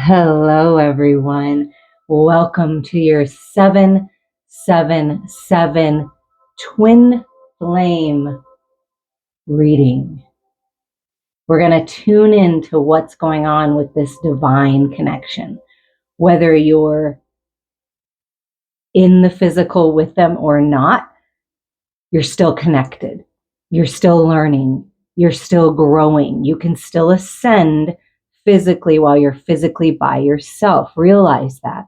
Hello, everyone. Welcome to your 777 twin flame reading. We're going to tune into what's going on with this divine connection, whether you're in the physical with them or not. You're still connected. You're still learning. You're still growing. You can still ascend physically while you're physically by yourself. Realize that.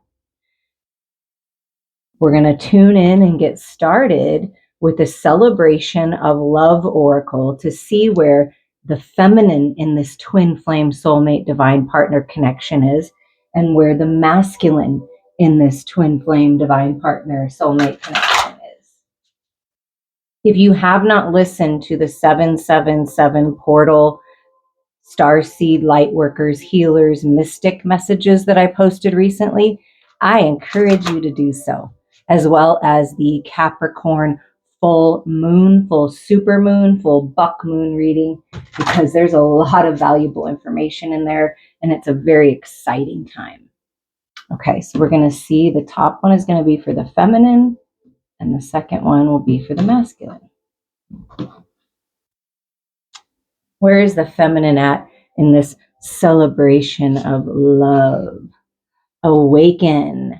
We're going to tune in and get started with a celebration of love oracle to see where the feminine in this twin flame soulmate divine partner connection is, and where the masculine in this twin flame divine partner soulmate connection is. If you have not listened to the 777 portal starseed lightworkers, healers, mystic messages that I posted recently, I encourage you to do so, as well as the Capricorn full moon, full super moon, full buck moon reading, because there's a lot of valuable information in there and it's a very exciting time. Okay, so we're going to see the top one is going to be for the feminine and the second one will be for the masculine. Where is the feminine at in this celebration of love? Awaken.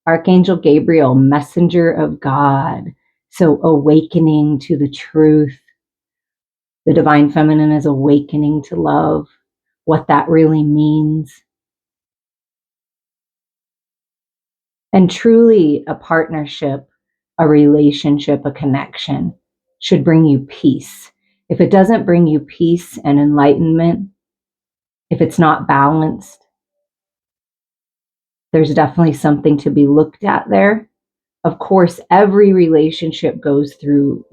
Archangel Gabriel, messenger of God. So awakening to the truth. The divine feminine is awakening to love, what that really means. And truly a partnership, a relationship, a connection should bring you peace. If it doesn't bring you peace and enlightenment, if it's not balanced, there's definitely something to be looked at there. Of course, every relationship goes through,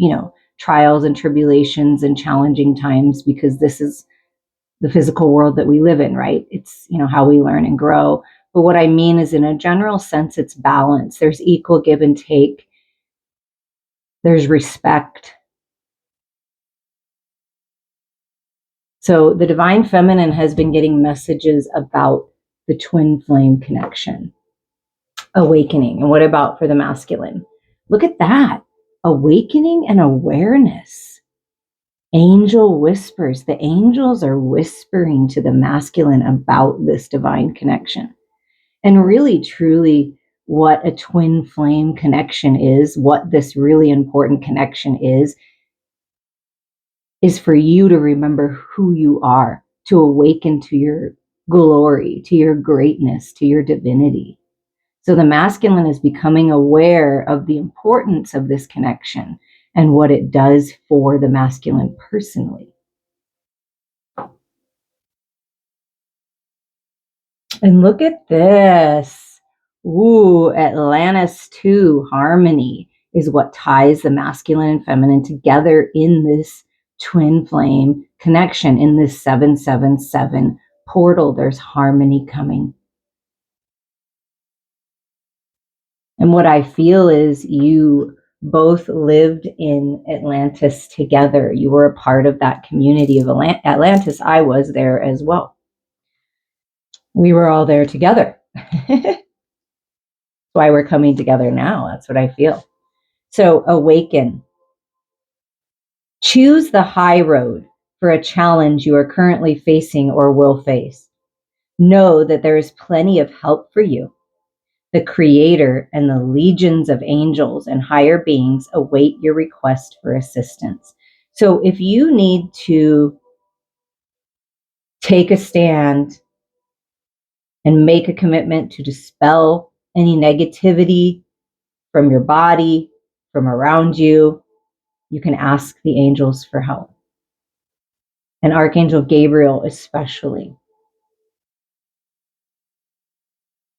trials and tribulations and challenging times, because this is the physical world that we live in, right? It's, how we learn and grow. But what I mean is, in a general sense, it's balance. There's equal give and take. There's respect. So the divine feminine has been getting messages about the twin flame connection, awakening. And what about for the masculine? Look at that. Awakening and awareness. Angel whispers. The angels are whispering to the masculine about this divine connection. And really, truly, what a twin flame connection is, what this really important connection is for you to remember who you are, to awaken to your glory, to your greatness, to your divinity. So the masculine is becoming aware of the importance of this connection and what it does for the masculine personally. And look at this. Ooh, Atlantis 2 harmony is what ties the masculine and feminine together in this twin flame connection, in this 777 portal. There's harmony coming. And what I feel is you both lived in Atlantis together. You were a part of that community of Atlantis. I was there as well. We were all there together. That's why we're coming together now. That's what I feel. So awaken. Choose the high road for a challenge you are currently facing or will face. Know that there is plenty of help for you. The Creator and the legions of angels and higher beings await your request for assistance. So if you need to take a stand and make a commitment to dispel any negativity from your body, from around you, you can ask the angels for help. And Archangel Gabriel especially.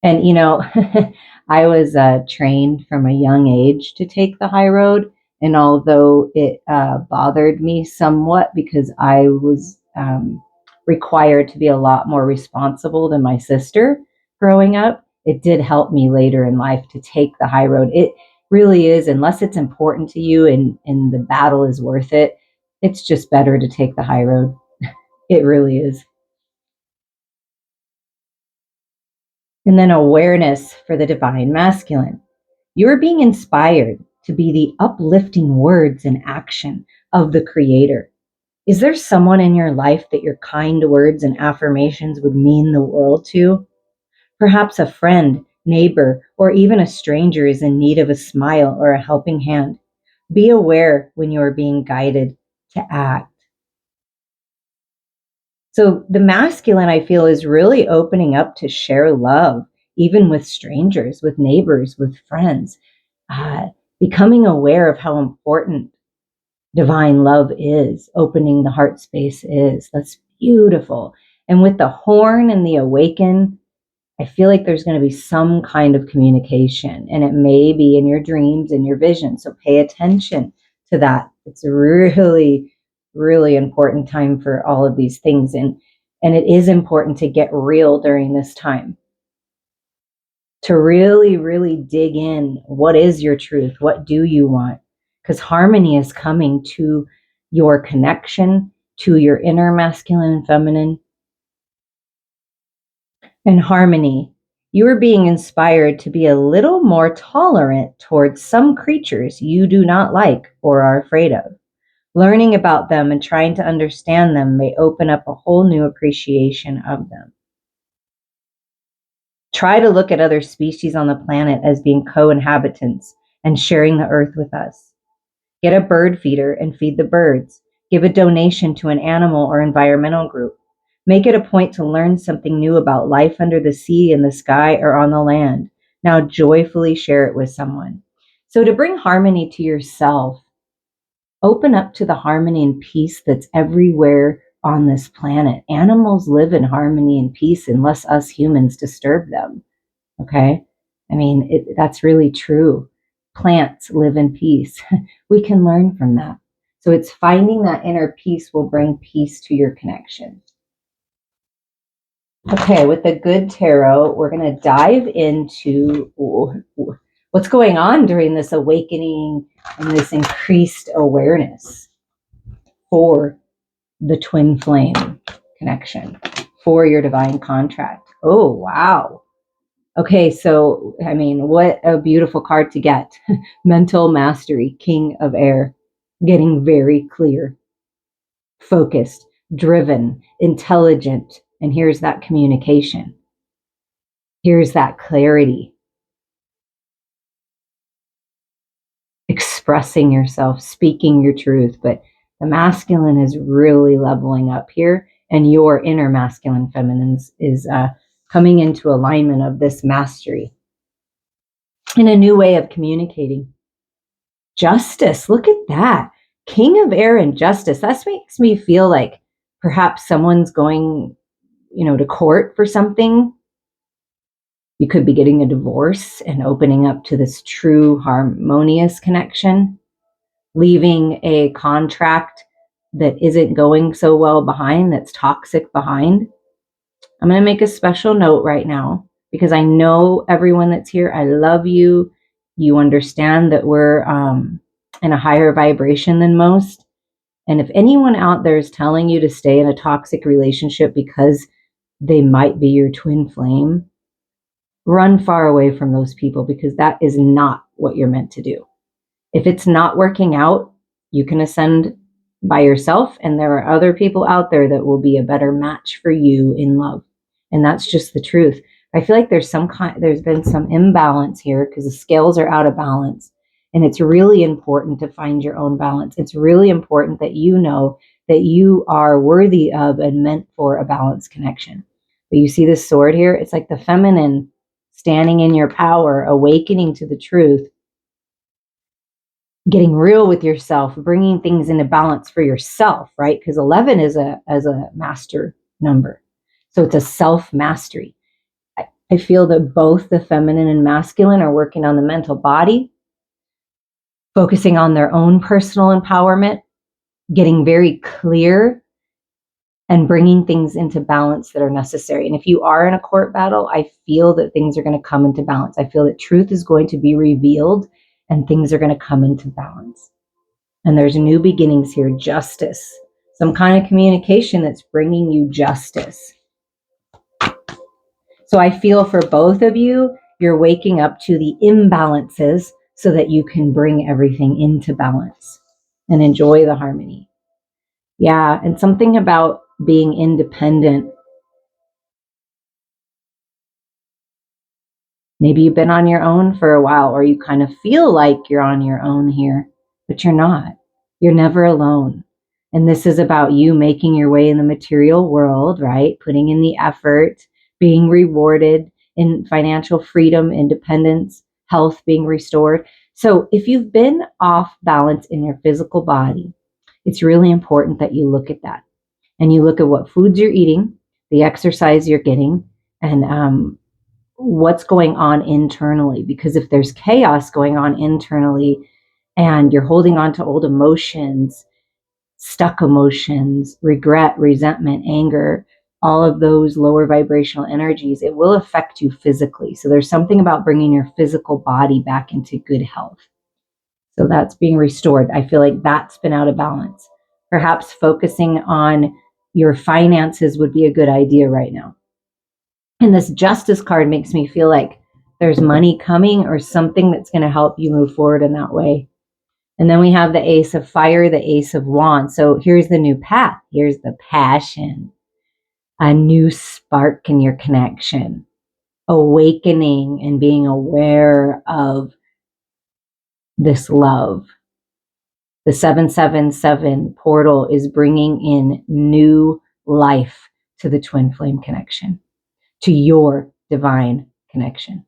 And, I was trained from a young age to take the high road. And although it bothered me somewhat because I was required to be a lot more responsible than my sister growing up, it did help me later in life to take the high road. It really is, unless it's important to you and the battle is worth it, it's just better to take the high road. It really is. And then awareness for the divine masculine. You're being inspired to be the uplifting words and action of the creator. Is there someone in your life that your kind words and affirmations would mean the world to? Perhaps a friend, neighbor, or even a stranger is in need of a smile or a helping hand. Be aware when you are being guided to act. So the masculine, I feel, is really opening up to share love, even with strangers, with neighbors, with friends, uh, becoming aware of how important divine love is, opening the heart space is. That's beautiful. And with the horn and the awaken, I feel like there's going to be some kind of communication, and it may be in your dreams and your vision. So pay attention to that. It's a really, really important time for all of these things. And it is important to get real during this time, to really, really dig in. What is your truth? What do you want? Because harmony is coming to your connection, to your inner masculine and feminine. And harmony, you are being inspired to be a little more tolerant towards some creatures you do not like or are afraid of. Learning about them and trying to understand them may open up a whole new appreciation of them. Try to look at other species on the planet as being co-inhabitants and sharing the earth with us. Get a bird feeder and feed the birds. Give a donation to an animal or environmental group. Make it a point to learn something new about life under the sea, in the sky, or on the land. Now joyfully share it with someone. So to bring harmony to yourself, open up to the harmony and peace that's everywhere on this planet. Animals live in harmony and peace unless us humans disturb them. Okay? I mean, that's really true. Plants live in peace. We can learn from that. So it's finding that inner peace will bring peace to your connection. Okay, with the Good Tarot, we're going to dive into what's going on during this awakening and this increased awareness for the twin flame connection, for your divine contract. Oh, wow. Okay, so, I mean, what a beautiful card to get. Mental mastery, King of Air, getting very clear, focused, driven, intelligent. And here's that communication. Here's that clarity. Expressing yourself, speaking your truth. But the masculine is really leveling up here, and your inner masculine feminine is coming into alignment of this mastery in a new way of communicating. Justice, look at that. King of Air and justice. That makes me feel like perhaps someone's going, to court for something. You could be getting a divorce and opening up to this true harmonious connection, leaving a contract that isn't going so well behind, that's toxic behind. I'm going to make a special note right now because I know everyone that's here. I love you. You understand that we're in a higher vibration than most. And if anyone out there is telling you to stay in a toxic relationship because they might be your twin flame, run far away from those people, because that is not what you're meant to do. If it's not working out, you can ascend by yourself, and there are other people out there that will be a better match for you in love. And that's just the truth. I feel like there's been some imbalance here because the scales are out of balance. And it's really important to find your own balance. It's really important that you know that you are worthy of and meant for a balanced connection. But you see this sword here? It's like the feminine standing in your power, awakening to the truth, getting real with yourself, bringing things into balance for yourself, right? Because 11 is a master number. So it's a self-mastery. I feel that both the feminine and masculine are working on the mental body, focusing on their own personal empowerment, getting very clear, and bringing things into balance that are necessary. And if you are in a court battle, I feel that things are going to come into balance. I feel that truth is going to be revealed and things are going to come into balance. And there's new beginnings here, justice, some kind of communication that's bringing you justice. So I feel for both of you, you're waking up to the imbalances so that you can bring everything into balance and enjoy the harmony. Yeah, and something about being independent. Maybe you've been on your own for a while, or you kind of feel like you're on your own here, but you're not. You're never alone. And this is about you making your way in the material world, right? Putting in the effort, being rewarded in financial freedom, independence, health being restored. So if you've been off balance in your physical body, it's really important that you look at that and you look at what foods you're eating, the exercise you're getting, and what's going on internally. Because if there's chaos going on internally and you're holding on to old emotions, stuck emotions, regret, resentment, anger, all of those lower vibrational energies, it will affect you physically. So there's something about bringing your physical body back into good health. So that's being restored. I feel like that's been out of balance. Perhaps focusing on your finances would be a good idea right now. And this justice card makes me feel like there's money coming or something that's going to help you move forward in that way. And then we have the Ace of Fire, the Ace of Wands. So here's the new path. Here's the passion, a new spark in your connection, awakening and being aware of this love. The 777 portal is bringing in new life to the twin flame connection, to your divine connection.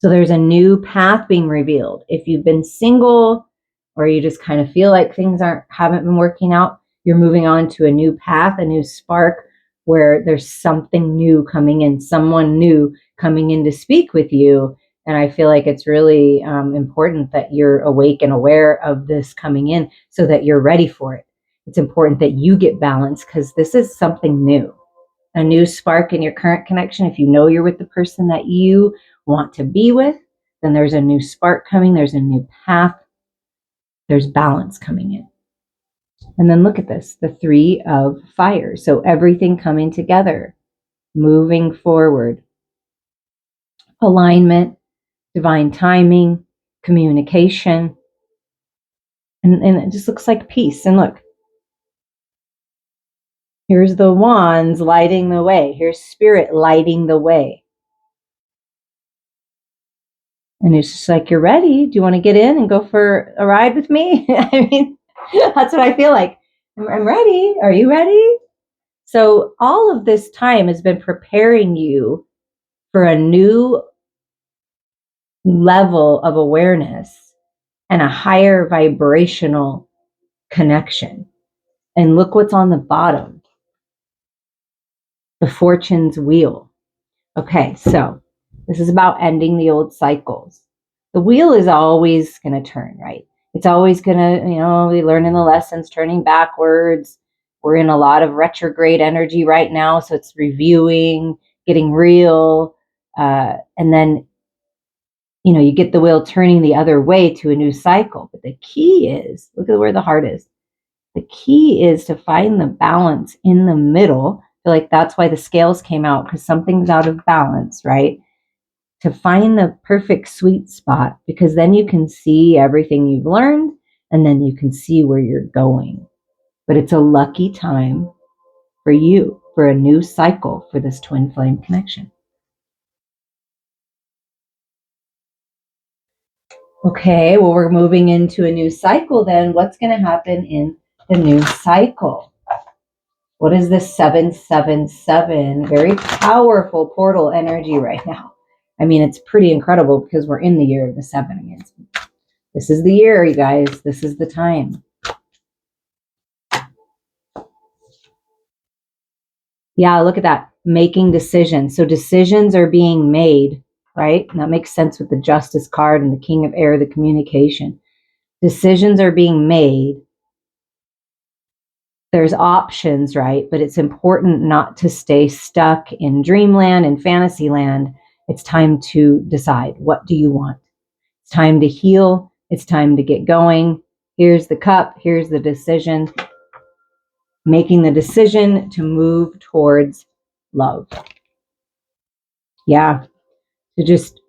So there's a new path being revealed. If you've been single or you just kind of feel like things haven't been working out, you're moving on to a new path, a new spark where there's something new coming in, someone new coming in to speak with you. And I feel like it's really important that you're awake and aware of this coming in so that you're ready for it. It's important that you get balanced because this is something new, a new spark in your current connection. If you know you're with the person that you want to be with, then there's a new spark coming, there's a new path, there's balance coming in. And then look at this, the 3 of Fire. So everything coming together, moving forward, alignment, divine timing, communication, and it just looks like peace. And look, here's the wands lighting the way. Here's spirit lighting the way. And it's just like, you're ready. Do you want to get in and go for a ride with me? I mean, that's what I feel like. I'm ready. Are you ready? So all of this time has been preparing you for a new level of awareness and a higher vibrational connection. And look what's on the bottom, the fortune's wheel. Okay, so this is about ending the old cycles. The wheel is always going to turn, right? It's always going to, we learn in the lessons, turning backwards. We're in a lot of retrograde energy right now, so it's reviewing, getting real. And then, you get the wheel turning the other way to a new cycle. But the key is, look at where the heart is. The key is to find the balance in the middle. I feel like that's why the scales came out, because something's out of balance, right? To find the perfect sweet spot, because then you can see everything you've learned and then you can see where you're going. But it's a lucky time for you, for a new cycle for this twin flame connection. Okay, well, we're moving into a new cycle then. What's going to happen in the new cycle? What is this 777? Very powerful portal energy right now. I mean, it's pretty incredible because we're in the year of the 7 again. This is the year, you guys. This is the time. Yeah, look at that. Making decisions. So decisions are being made, right? And that makes sense with the Justice card and the King of Air, the communication. Decisions are being made. There's options, right? But it's important not to stay stuck in dreamland and fantasyland. It's time to decide. What do you want? It's time to heal. It's time to get going. Here's the cup. Here's the decision. Making the decision to move towards love. Yeah, to just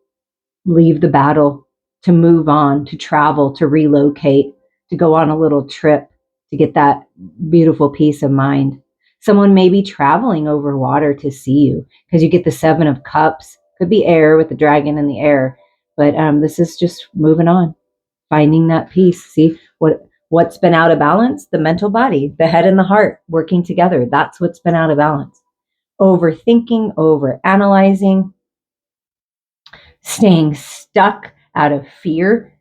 leave the battle, to move on, to travel, to relocate, to go on a little trip, to get that beautiful peace of mind. Someone may be traveling over water to see you because you get the 7 of Cups. Could be air with the dragon in the air, but this is just moving on, finding that peace. See what's been out of balance? The mental body, the head and the heart working together. That's what's been out of balance. Overthinking, over analyzing, staying stuck out of fear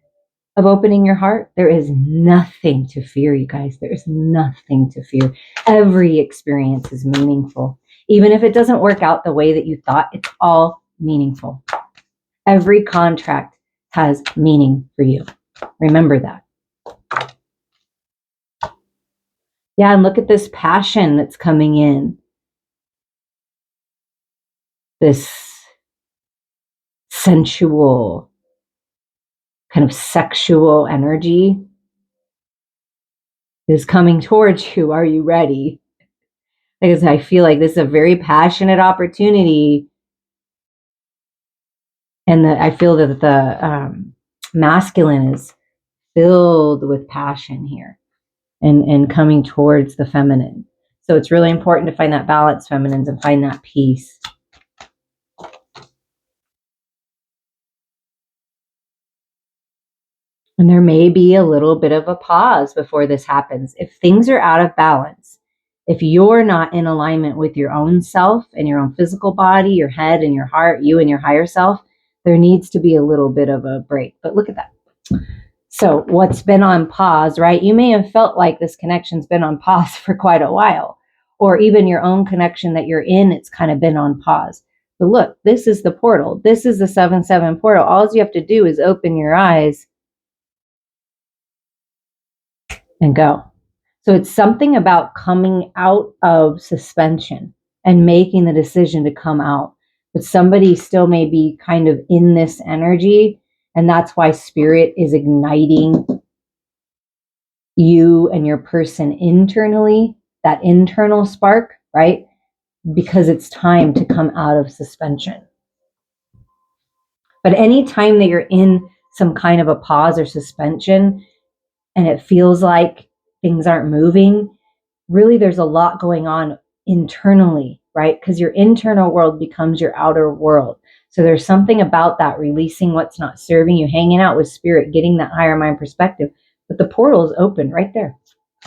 of opening your heart. There is nothing to fear, you guys. There is nothing to fear. Every experience is meaningful. Even if it doesn't work out the way that you thought, it's all meaningful. Every contract has meaning for you. Remember that. Yeah, and look at this passion that's coming in. This sensual, kind of sexual energy is coming towards you. Are you ready? Because I feel like this is a very passionate opportunity. And I feel that the masculine is filled with passion here and coming towards the feminine. So it's really important to find that balance, feminines, and find that peace. And there may be a little bit of a pause before this happens. If things are out of balance, if you're not in alignment with your own self and your own physical body, your head and your heart, you and your higher self, there needs to be a little bit of a break. But look at that. So what's been on pause, right? You may have felt like this connection's been on pause for quite a while, or even your own connection that you're in, it's kind of been on pause. But look, this is the portal. This is the 7-7 portal. All you have to do is open your eyes and go. So it's something about coming out of suspension and making the decision to come out. But somebody still may be kind of in this energy, and that's why spirit is igniting you and your person internally, that internal spark, right? Because it's time to come out of suspension. But anytime that you're in some kind of a pause or suspension and it feels like things aren't moving, really there's a lot going on internally, right? Because your internal world becomes your outer world. So there's something about that, releasing what's not serving you, hanging out with spirit, getting that higher mind perspective. But the portal is open right there.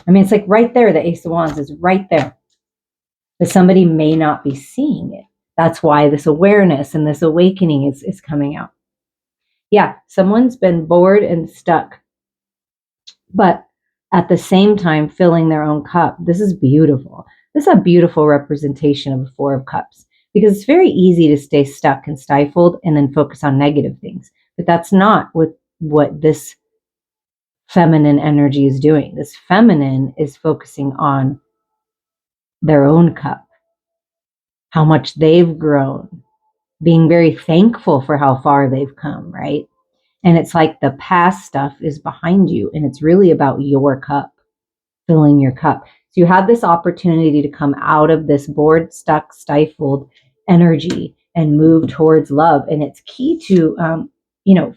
I mean, it's like right there. The Ace of Wands is right there. But somebody may not be seeing it. That's why this awareness and this awakening is coming out. Yeah, someone's been bored and stuck, but at the same time filling their own cup. This is beautiful. This is a beautiful representation of the 4 of Cups, because it's very easy to stay stuck and stifled and then focus on negative things. But that's not what this feminine energy is doing. This feminine is focusing on their own cup, how much they've grown, being very thankful for how far they've come, right? And it's like the past stuff is behind you, and it's really about your cup, filling your cup. So you have this opportunity to come out of this bored, stuck, stifled energy and move towards love. And it's key to,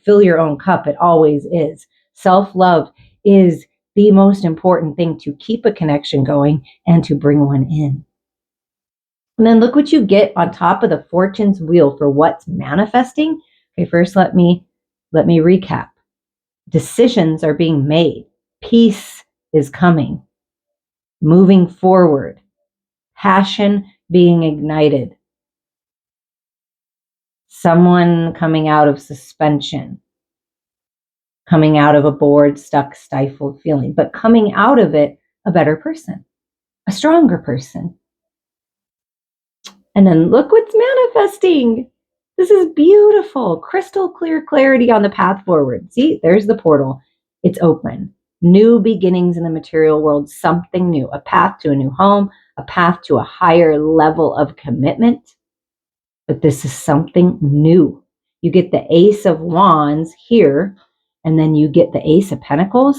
fill your own cup. It always is. Self-love is the most important thing to keep a connection going and to bring one in. And then look what you get on top of the fortune's wheel for what's manifesting. Okay, first let me recap. Decisions are being made. Peace is coming. Moving forward. Passion being ignited. Someone coming out of suspension. Coming out of a bored, stuck, stifled feeling. But coming out of it a better person. A stronger person. And then look what's manifesting. This is beautiful. Crystal clear clarity on the path forward. See, there's the portal. It's open. New beginnings in the material world, something new, a path to a new home, a path to a higher level of commitment. But this is something new. You get the Ace of Wands here, and then you get the Ace of Pentacles.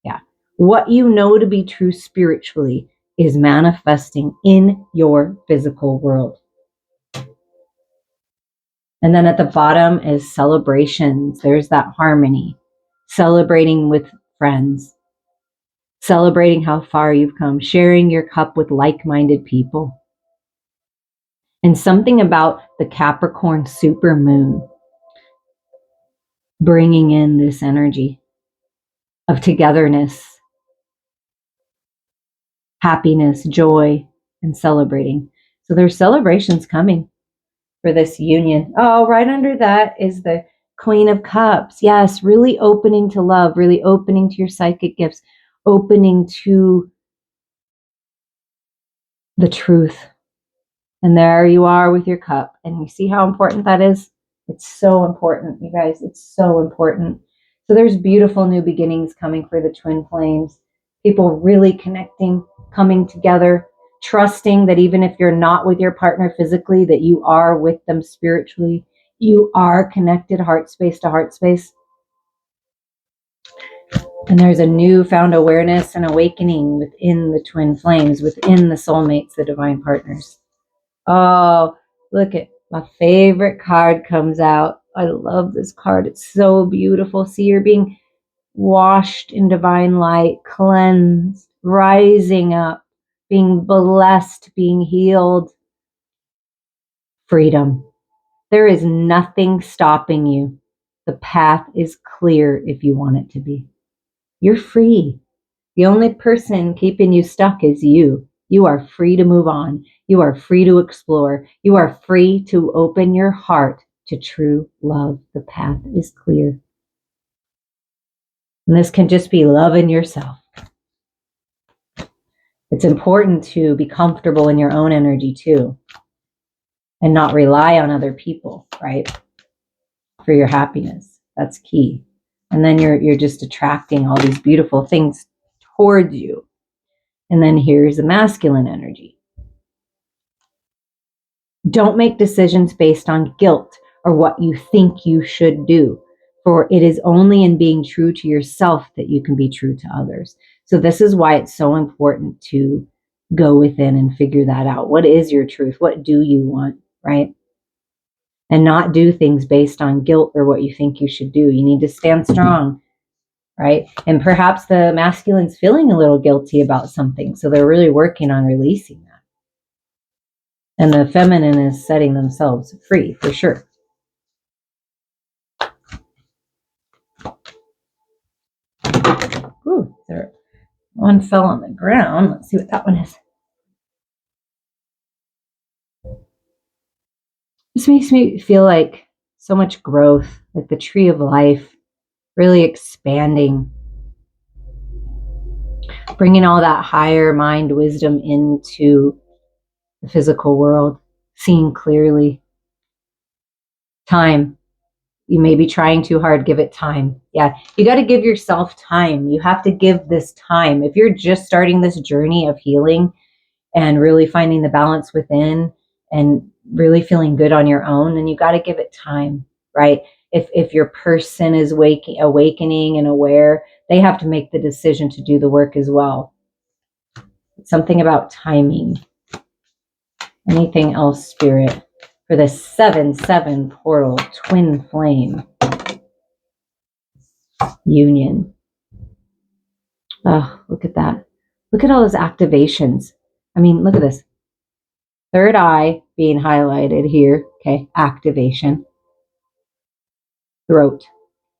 Yeah. What you know to be true spiritually is manifesting in your physical world. And then at the bottom is celebrations. There's that harmony, celebrating with friends, celebrating how far you've come, sharing your cup with like-minded people. And something about the Capricorn supermoon bringing in this energy of togetherness, happiness, joy, and celebrating. So there's celebrations coming for this union. Oh, right under that is the Queen of Cups. Yes, really opening to love, really opening to your psychic gifts, opening to the truth. And there you are with your cup. And you see how important that is? It's so important, you guys. It's so important. So there's beautiful new beginnings coming for the twin flames. People really connecting, coming together, trusting that even if you're not with your partner physically, that you are with them spiritually. You are connected heart space to heart space. And there's a newfound awareness and awakening within the twin flames, within the soulmates, the divine partners. Oh, look at my favorite card comes out. I love this card. It's so beautiful. See, you're being washed in divine light, cleansed, rising up, being blessed, being healed. Freedom. There is nothing stopping you. The path is clear if you want it to be. You're free. The only person keeping you stuck is you. You are free to move on. You are free to explore. You are free to open your heart to true love. The path is clear. And this can just be loving yourself. It's important to be comfortable in your own energy too, and not rely on other people, right? For your happiness. That's key. And then you're just attracting all these beautiful things towards you. And then here's the masculine energy. Don't make decisions based on guilt or what you think you should do, for it is only in being true to yourself that you can be true to others. So this is why it's so important to go within and figure that out. What is your truth? What do you want, right? And not do things based on guilt or what you think you should do. You need to stand strong, right? And perhaps the masculine's feeling a little guilty about something, so they're really working on releasing that. And the feminine is setting themselves free, for sure. Ooh, there. One fell on the ground. Let's see what that one is. This makes me feel like so much growth, like the tree of life, really expanding, bringing all that higher mind wisdom into the physical world, seeing clearly. Time. You may be trying too hard, give it time. Yeah, you got to give yourself time. You have to give this time. If you're just starting this journey of healing and really finding the balance within and really feeling good on your own, then you got to give it time, right? If your person is awakening and aware, they have to make the decision to do the work as well. It's something about timing. Anything else, Spirit? For the 7/7 portal, twin flame union. Oh, look at that. Look at all those activations. I mean, look at this. Third eye being highlighted here. Okay, activation. Throat.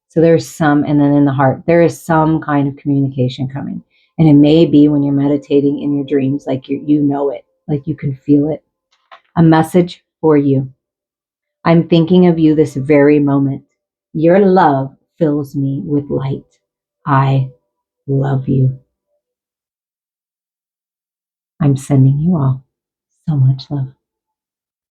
So there's some, and then in the heart, there is some kind of communication coming. And it may be when you're meditating in your dreams, like you know it, like you can feel it. A message for you. I'm thinking of you this very moment. Your love fills me with light. I love you. I'm sending you all so much love.